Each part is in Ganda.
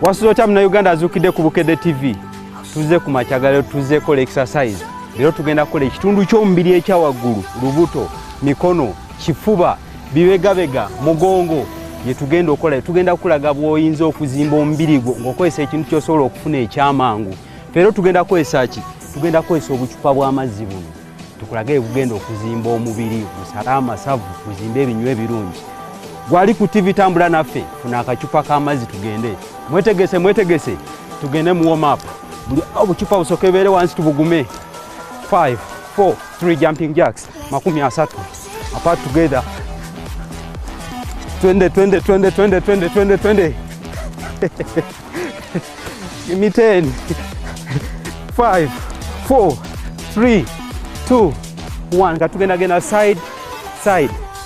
Wasuzo na Uganda azukide ku Bukedde TV. Tuze ku makyagalo tuze kola exercise. Lero tugenda kola ekitundu ky'omubiri ekya waggulu, lubuto, mikono, kifuba, bibegabega, mugongo. Ye tugenda okola tugenda kulaga bw'oyinza okuzimba omubiri gwo ng'okozesa ekintu ky'osobola okufuna ekyamangu. Lero tugenda kwesa ki? Tugenda kwesa obucupa bw'amazzi buno. Tukulage bugenda okuzimba omubiri, busala amasavu, kuzimba ebinywa ebirungi. Gwali ku TV tambula naffe, funa akacupa k'amazzi tugende. Mwetegese, tugende mu warm up. Buli obucupa busokebere wansi tubugume. 5, 4, 3 jumping jacks. 30. Apart together. 20. Give me 10. 5, 4, 3, 2, 1. Katugenda gena side.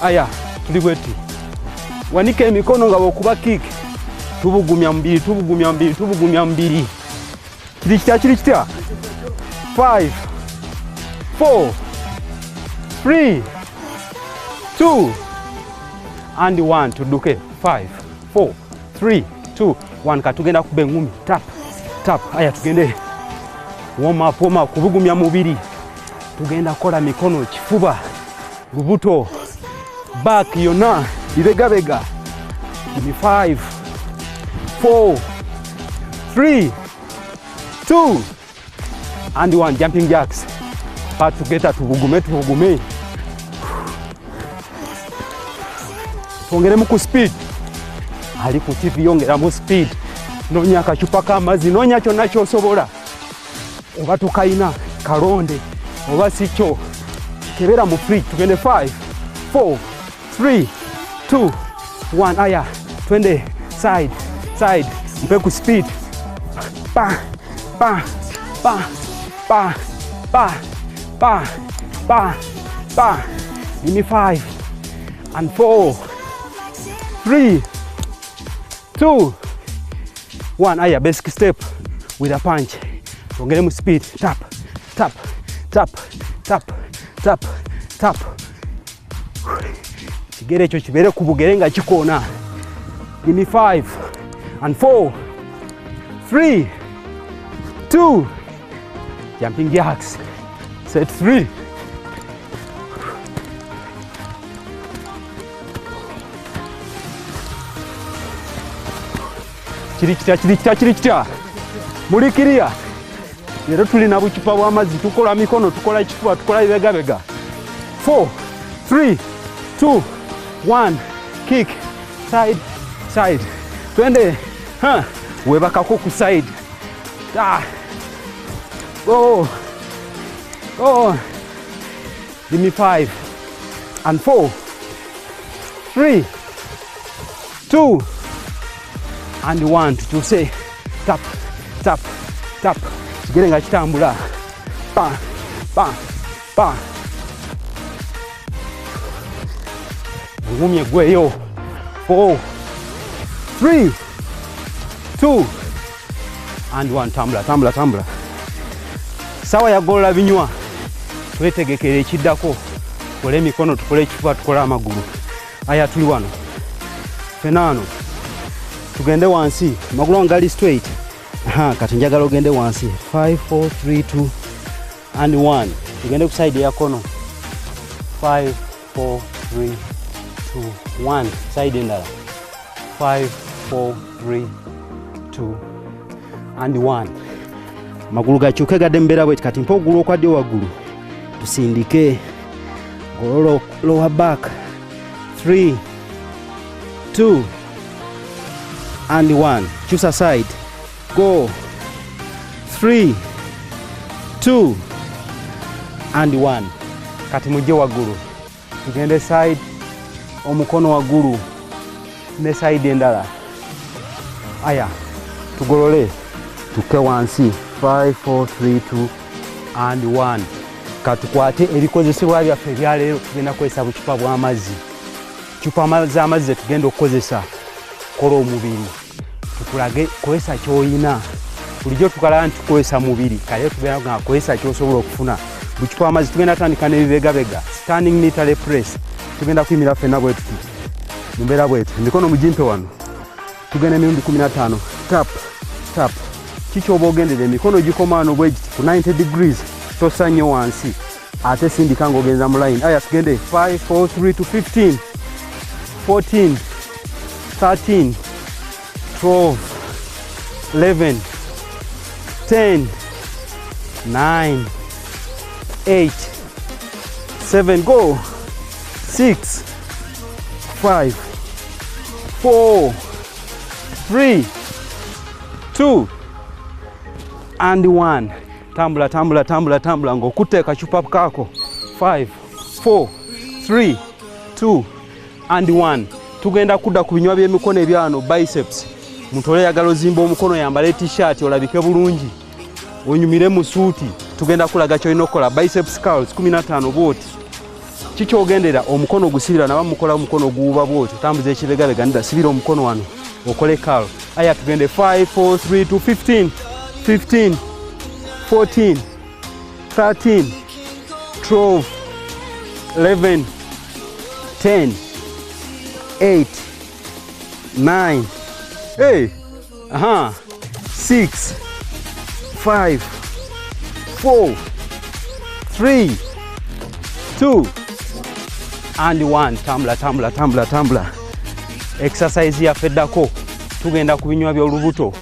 Aya, tuli bwetu. Wanike emikono nga bokuba kick. Tubugumya mbiri. Kiri kitya. 5, 4, 3, 2, and 1. Tuduke. 5, 4, 3, 2, 1. Katugenda kube ngumi. Tap. Aya tugende. Warm up. Kubugumya mubiri. Tugenda kola mikono, kifuba, lubuto, back yona, bibegabega. Give me 5, 4, 3, 2, and 1. Jumping jacks. Part together, tubugume. Tuongeremu ku speed. Ali ku TV yongeramu speed. Nonya akacupa k'amazzi, nonya kyonna ky'osobola. Oba tukaina kalonde. Oba sicho kebera mu free. Tugende 5, 4, 3, 2, 1. Aya twende side. Mpe ku speed. Pa. Give me 5 and 4, 3, 2, 1. Aya basic step with a punch. Tugende mu speed. Tap. Kigere ekyo kibere ku bugere nga kikoona. Give me 5 and 4, 3, 2, jumping jacks. Set 3. Kirikita. Mulikiria. Lero tulina bucupa bw'amazzi, tukola mikono, tukola ekifuba, tukola ibegabega. 4, 3, 2, 1. Kick. Side. Twende. Webakako ku side. Go. Give me 5 and 4, 3, 2, and 1. To say tap. Kigere nga kitambula. Pa. Ngumye gweyo. 4, 3, 2, and 1. Tambula. Sawa ya gola binywa. Twetegekere ekiddako. Tukole emikono, tukole ekifuba, tukole amagulu. Aya tuli wano. Fenano. Tugende wansi. Amagulu ngali straight. Kati njagala ogende wansi. 5, 4, 3, 2, and 1. Tugende ku side ya kono. 5, 4, 3, 2, 1. Side endala. 5, 4, 3, 2, and 1. Magulu gakyuke gadde mbeera bweti. Kati mpa ogulu okwadde waggulu. Tusindike. Gololo lower back. 3, 2, and 1. Kyusa side. Go. 3, 2, and 1. Kati mujje waggulu. Tugende side. Omukono waggulu. Ne side endala. Aya. Tugolole. Tuke wansi. 5, 4, 3, 2, and 1. Katukwate ebikozesebwa byaffe ebyaleero. Tugenda kwesa bucupa bw'amazzi. Cupa z'amazzi tugenda okukozesa kola omubiri. Tukulage kwesa ky'oyina. Bulijjo tukala nti kwesa mubiri. Kale tugenda kwesa ky'osobola okufuna. Bucupa amazzi tugenda tandika n'ebibegabega. Standing military press. Tugenda kuyimira ffenna bwetuti. Mumbeera bwetu. Emikono mugimpe wano. Tugenda emirundi 15. tap, tap. Chicho obogendere emikono gikomano bwe giti ku 90 degrees. Tosa nnyo wansi. Ate sindika ng'ogenza mu line. Aya tugende 5, 4, 3 to 15, 14, 13, 12, 11, 10, 9, 8, 7, go, 6, 5, 4, 3, 2, and 1. Tambula, tambula, tambula, tambula. Ng'okutte kachupa kako. 5, 4, 3, 2, and 1. Tugenda kudda ku binywa by'emikono ebyano, biceps. Mutole yagalo zimba omukono, yambale t-shirt olabike bulungi. Onyumire mu suuti. Tugenda kulaga kyolina okukola biceps curls 15 bwoti. Kiki ogendera omukono gusibira naba mukola omukono guuba bwoti. Tambuza ekibegabega ndida sibira omukono wano okole curl. Aya tugende 5, 4, 3 to 15, 15, 14, 13, 12, 11, 10, 8, 9, 6, 5, 4, 3, 2, and 1. Tambula, tambula, tambula, tambula. Exercise ya feddako. Tugenda ku binywa by'olubuto.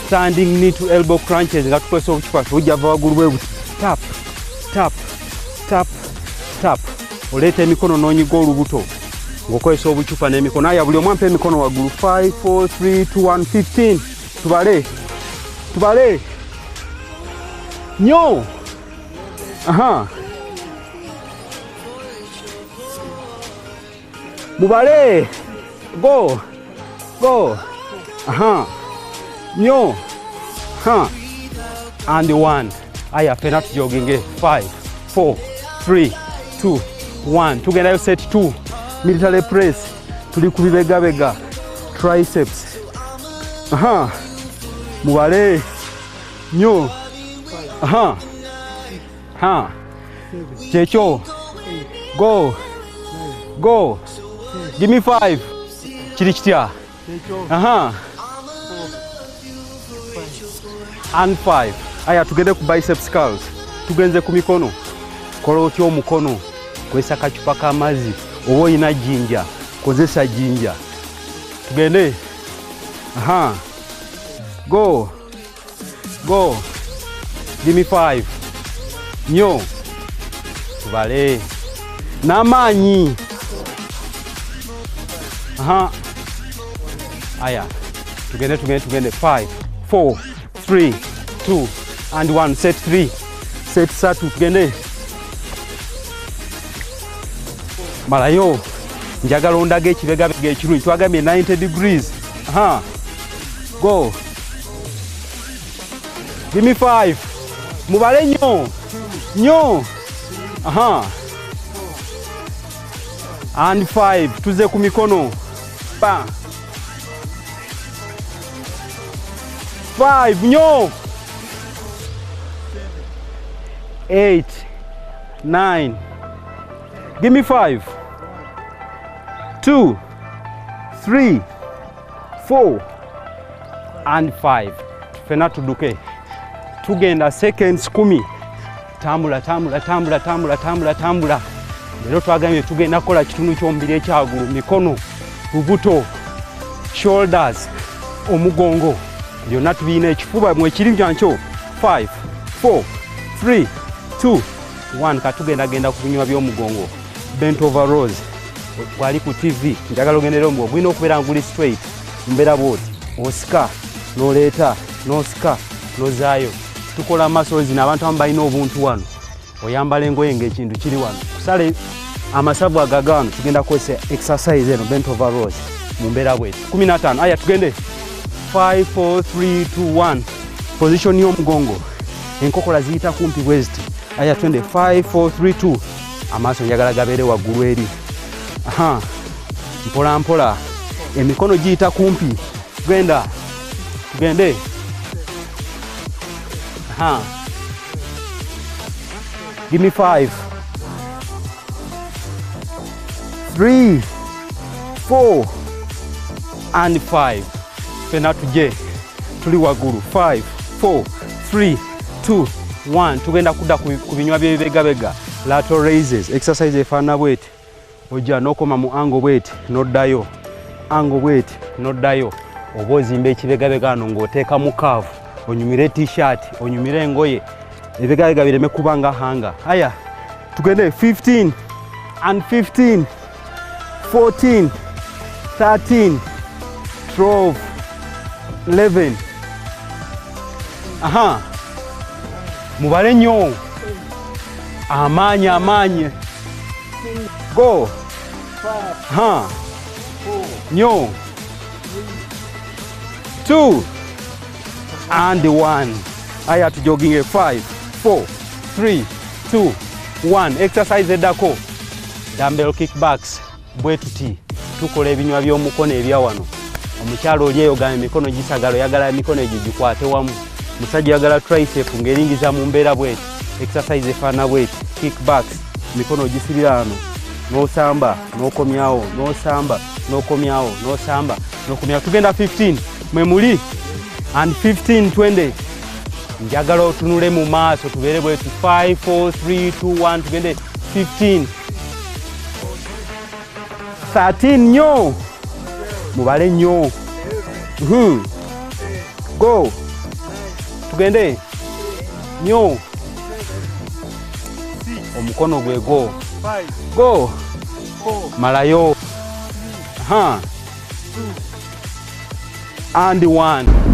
Standing knee to elbow crunches nga tukwesa obucupa tujava waggulu bwe buti. Tap, tap, tap, tap. Oleeta emikono n'onyiga olubuto ng'okozesa obucupa n'emikono. Aya buli omu ampa emikono waggulu. 5, 4, 3, 2, 1, 15. Tubale, tubale. Nyo. Mubale. Go. Go. Nyo. And 1. Aya pena tujoginge. 5, 4, 3, 2, 1. Tugendayo set 2. Military press. Tuli ku bibegabega. Triceps. Mubale. Nyo. Checho. Go. Go. Give me 5. Chiri kitya. And 5. Aya tugende ku biceps curls. Tugenze ku mikono. Kola otyo omukono. Kwesa kachupa k'amazzi. Oba olina jinja. Kozesa jinja. Tugende. Go. Go. Give me 5. Nyo. Tubale. N'amaanyi. Aya. Tugende, tugende, tugende. 5, 4, 3, 2, and 1. Set 3. Set 3. Tugende. Malayo. Njagala ondage ekibegabega ekirungi. Twagambye 90 degrees. Go. Give me 5. Mubale nyo. Nyo. And 5. Tuze ku mikono. 5. Nyo. 8, 9. Give me 5. 2, 3, 4, and 5. Fena tuduke. Tugenda seconds 10. Tambula, tambula, tambula, tambula, tambula, tambula. Lero twagambye tugenda kola kitundu ky'omubiri ekyagulu, mikono, lubuto, shoulders, omugongo. Byonna tubiina ekifuba mwe kiri kyankyo. 5, 4, 3, 2, 1. Katugenda genda ku binywa by'omugongo. Bent over rows. Wali ku TV. Njagala ogendera ombo. Bwina okubeera nguli straight. Mbeera bwoti. Osika. N'oleeta. N'osika. N'ozaayo. Tukola muscles n'abantu abamu balina obuntu wano. Oyambala engoye ng'ekintu kiri wano. Kusale amasavu agagano. Tugenda kukozesa exercise eno. Bent over rows. Mumbeera bweti. 15. Aya tugende. 5, 4, 3, 2, 1. Position y'omugongo. Enkokola ziyita kumpi bweziti. Aya twende. 5, 4, 3, 2. Amaaso njagala gabeere waggulu eri. Mpola mpola. Emikono giyita kumpi. Tugenda. Tugende. Give me 5. 3, 4, and 5. Fena tuje. tuli waggulu 5 4 3 2 1 tugenda kudda ku binywa by'ebibegabega lateral raises exercise efaana bweti ojja n'okoma mu ango bweti n'oddayo ango bweti n'oddayo oba ozimba ekibegabega wano ng'oteeka mu kaavu onyumire t-shirt onyumire engoye ebibegabega bireme kuba nga hanga aya tugende 15 and 15 14 13 12 11 aha mubale nnyo amaanyi go ha nnyo 2 and 1 aya tujoginge 5 4 3 2 1 exercise eddako dumbbell kickbacks bwe tuti tukola ebinywa by'omukono ebya wano omukyalo oli eyogana emikono gisagala oyagala emikono egyo gikwate wamu musajja yagala tricep ng'eringiza mu mbeera bweti exercise efaana bweti kickbacks mikono gisibira wano n'osamba n'okomyawo n'osamba n'okomyawo n'osamba n'okomyawo tugenda 15 mwe muli and 15 20 njagala otunule mu maaso tubeere bweti 5 4 3 2 1 tugende 15 13 nnyo mubale nnyo go tugende nnyo omukono gwe go malayo and 1